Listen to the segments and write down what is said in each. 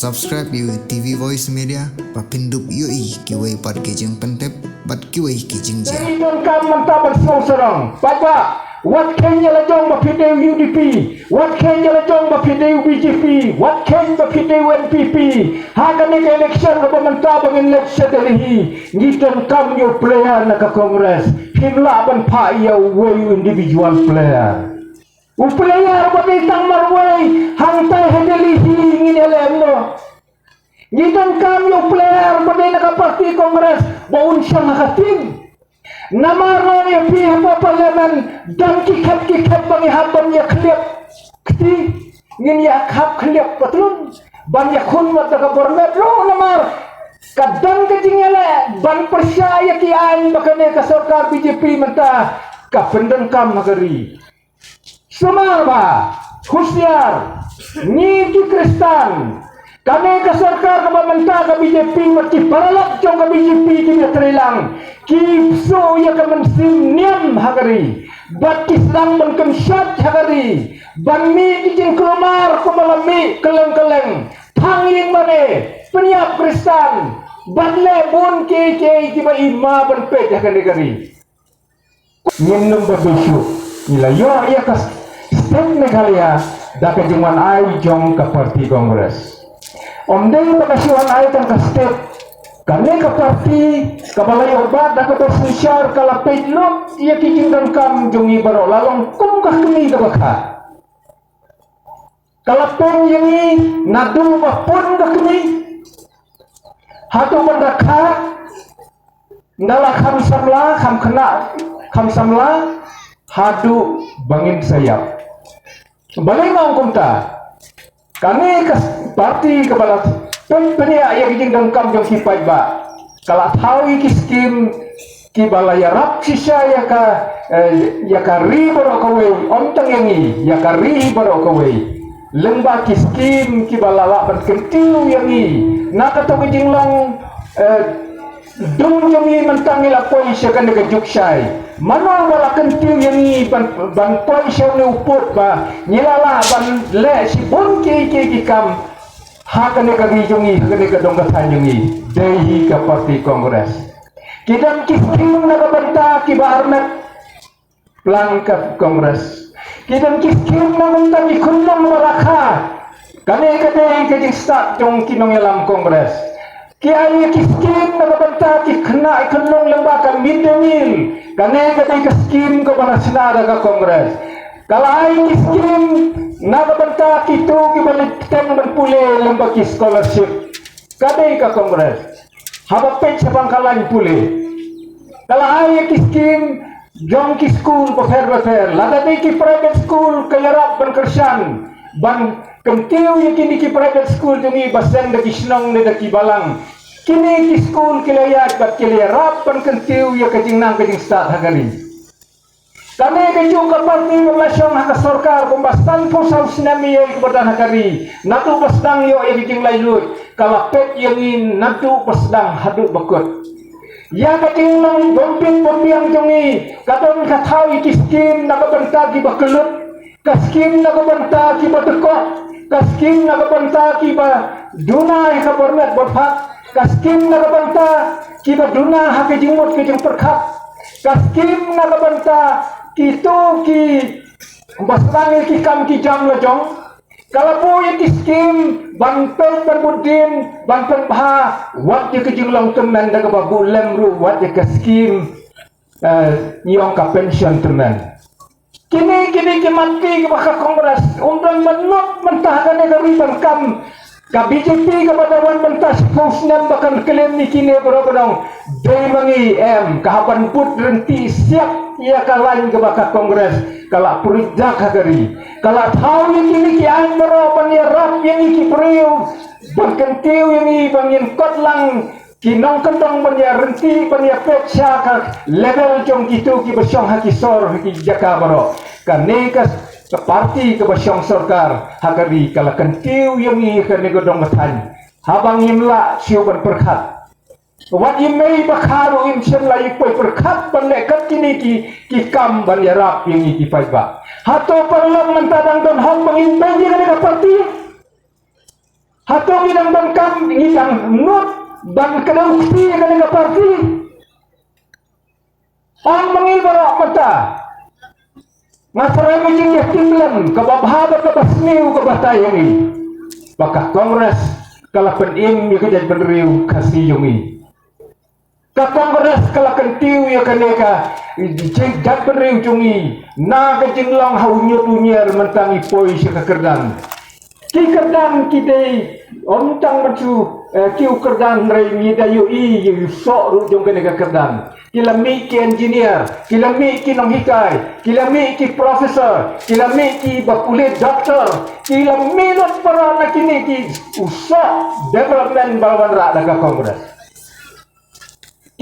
Subscribe you TV Voice Media papindup yui kiwai par kijing pentep bat kiwai kijing je. Ikan kam mantap serong. Baca what can la jong ba pideu UDP, what can la jong ba pideu BJP, what can ba pideu NPP. Hakan ni election ba mantap ngin election delihi. Ngitan kam yo player na ka Congress. Himla ban pa ya way individual player. Player ba ditang marway hangtay hedelihi ngin elemno. Ngitan kam yo player ba di nakaparti Congress baun siya nakating. Namaron ya pihak parlemen dan kikat bagi habang ya klip kti ngin ya hab klip patlun ban ya khun wat ka bornet lo namar kadang kejingela ban percaya ki an bakane ka sarkar BJP menta ka pendengkam negeri semar ba husiar ni ki Kristan kami ke sarkar ke pemerintah ke BJP mesti paralak jong ke BJP di terilang kipso ya ke mensim niam hagari bat kislang menkem syat hagari ban mi kijin kelomar kumalami keleng-keleng tanging mane penyiap Kristan bat lebun ke kiba ima ban pet hagari minum berbisu ila yo ya ke state Meghalaya da ke jingwan ai jong ke parti Kongres Omdeng pagkasiwan ay kang kastet kami ka parti kabalay obat na kapasinsyar kalapit lot iya kikinggan kam jong ibaro lalong kung kami ka baka kalapin yangi nadu mapun ka kami hatu mandaka ndala kham samla hadu bangin sayap balay maung kumta kami ke parti kepala penia yang kijing dengkam jong kipai ba kalau tahu iki skim ki balaya rap sisa ya ka ri boro kowe onteng yangi ya ka ri boro kowe lembah ki skim ki balala berkentiu yangi nak to kijing long dung yangi mentang ila poi syakan de juksai mana wala kentiu yangi ban poi syane uput ba nyilala ban le si bon ki kam hakane ka gijongi hakane ka dong ka tanjongi dehi ka parti Kongres kidam kiskim na kabanta ki barmet plan ka Kongres kidam kiskim na banta ki kunong maraka kane ka dehi ka jing start jong kinong yalam Kongres kiai kiskim na kabanta ki kena ikunong lembakan midemil kane ka dehi ka skim ka banasinada ka Kongres kalai kiskim na kabanta kitu kibalik teng berpule lembaki scholarship kadai ka Kongres habapet sabang kalai pule kalai kiskim jong ki school befer ladai ki private school kayarap ban kersan ban kentiu yakini ki private school jungi basen de kisnong de ki balang kini ki school kilayat bat kilayarap ban kentiu ya kajing nang kajing start hagari kami kejuk ke parti relation hak sarkar pembastan pusau sinami yang kepada hakari natu pasdang yo yang kijing lailut kalau pet yang in natu pasdang haduk bakut ya kajing nang gompin pembiang jongi kadon kathau ikiskim nakabanta ki bakelut kaskim nakabanta ki batekok kaskim nakabanta ki ba dunai ka bormet borfak kaskim nakabanta ki ba dunai hak jingmut kijing perkhap kaskim nakabanta kitu ki baslangi ki kam ki jam lajong kalau po yang kiskim banten berbudin banten bah wat je kejulong teman daga babu lemru wat je kiskim nyong ka pension teman kini ki mati ke baka Kongres undang menut mentahkan negeri bangkam ka BJP kepada wan mentas pusnam bahkan klaim ni kini berodong dei mangi kahaban put renti siap ia kalain ke baka Kongres kalau purijak hagari kalau tahu yang kini ki an beroban ya rap yang iki priu berkentiu yang i bangin kotlang kinong kentong banya renti banya peksa ka level jong gitu ki besyong hakisor haki jaka baro kaneka ke parti ke basyong sarkar hagari kalau kentiu yang i ka negodong matan habang imla siuban perkhat wat imei bakharu im shen lai poi perkhat panlekat kini ki kam ban yarap yang i ki paiba hato parlam mentadang don hong bangin banjir ka parti hato ngidang bangkam ngidang nut ban kedau kti kana parti. Ang mangibara mata. Masarai majing yakinlan kababhaba kabasniu kabatayami. Baka kongres kalapan ing yakajad benriu kasiyumi. Ka kongres kalakan tiu yakaneka jad benriu jungi na kajinglang haunyut unyer mentangi poi syakakerdan. Ki kerdan kidei ontang macu kiu kerdan rei midayu yu sok ru jong kaneka kerdan. Kilami ki engineer, kilami ki nong hikai, kilami ki profesor, kilami ki bakulit doktor, kilami lot para nak kini ki usah development balawan rak daga kongres.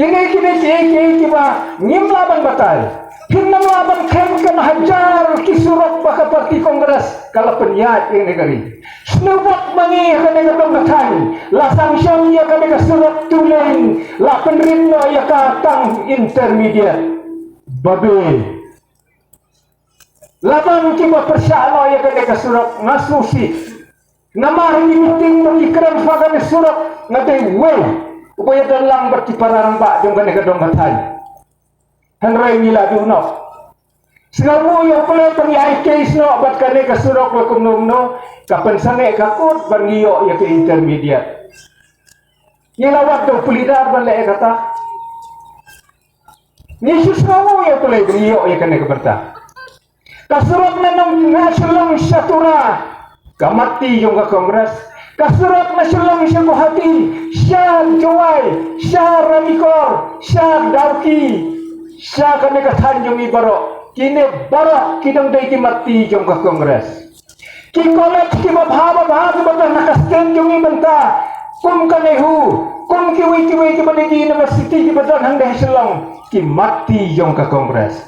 Kini ba ngimlaban batal. Hinam laban kem kan hajar ki surat baka parti kongres kala penyat yang negeri. Snubot mangi kan negeri batang. Lasang syam ya kan negeri surat tulen. La penrino ya katang intermediate. Babe. Laban kiba persyalo ya kan negeri surat ngasusi. Nama hari meeting mengikram fakan surat ngatai weh. Upaya dalang berkiparan bak jong kan negeri batang. Henry nila duno. Sekarang yang boleh pengiai case no bat kane kasurok lakum no kapan sange kakut berngio ya ke intermediate. Yang lawat do pulidar balik kata. Ni susau ya boleh berngio ya kane keberta. Kasurok menong nasional syatura kamati yung ka kongres. Kasurok nasional syakuhati syar jawai syar ramikor syar dauki. Siya kami katanjong ibaro, kini barok kidang day mati jong ka kongres. Ki college ki mabhaba batang nakasten jong ibanta, kum kanehu, kum kiwi ki badigi university ki batang hanggang silong, ki mati jong ka kongres.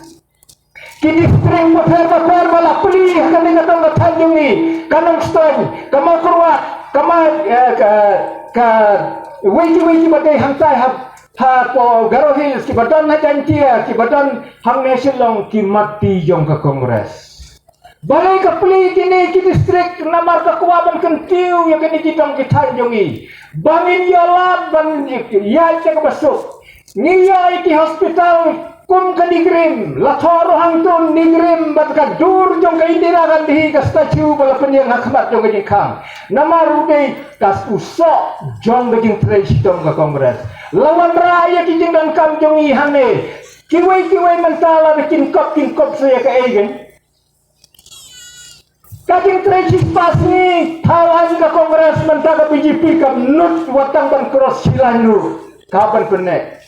Ki district paper bala puli kami katong katanjong ni, kanong stone, kama kurwat, kama wiki badai hangtay ha po Garo Hills ki badan na jantia ki badan hang nasional ki mati jong ka kongres. Balai ka pli kini ki district namar ka kuwaban kentiu ya kini kitong kitanjongi. Bangin yalat ban ya ka basuk. Niya ki hospital kum ka nigrim lathoro hangtun nigrim bat ka dur jong ka indira kan dihi ka statue bala penyang hakmat jong ka jingkang. Namar uday kas usok jong ka jing trejitong ka kongres. Lawan raya kijing dan kamjong ihane kiwai mentala bikin kop saya ke egen kajing trejik pas ni talan ke kongres mentala BJP kam nut watang ban cross silanu kapan penek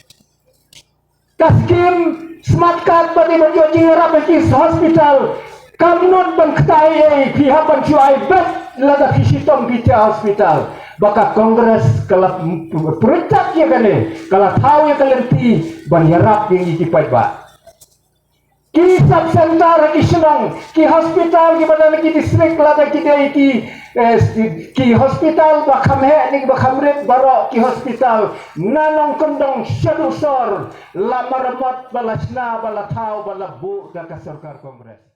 kaskim smart card bagi bajo jingra bagi hospital kam nut ban ktai pihak ban cuai bet lada visitom kita hospital. Baka kongres kalau perecap ya kane kalau tahu ya kalenti ban yarap yang ikipai ba ki sub center ki senang ki hospital ki badan ki distrik lada ki dai ki hospital ba khamhe ni ba khamret baro ki hospital nanong kondong syadusor la maramat balasna bala tahu bala bu dan ka sarkar kongres.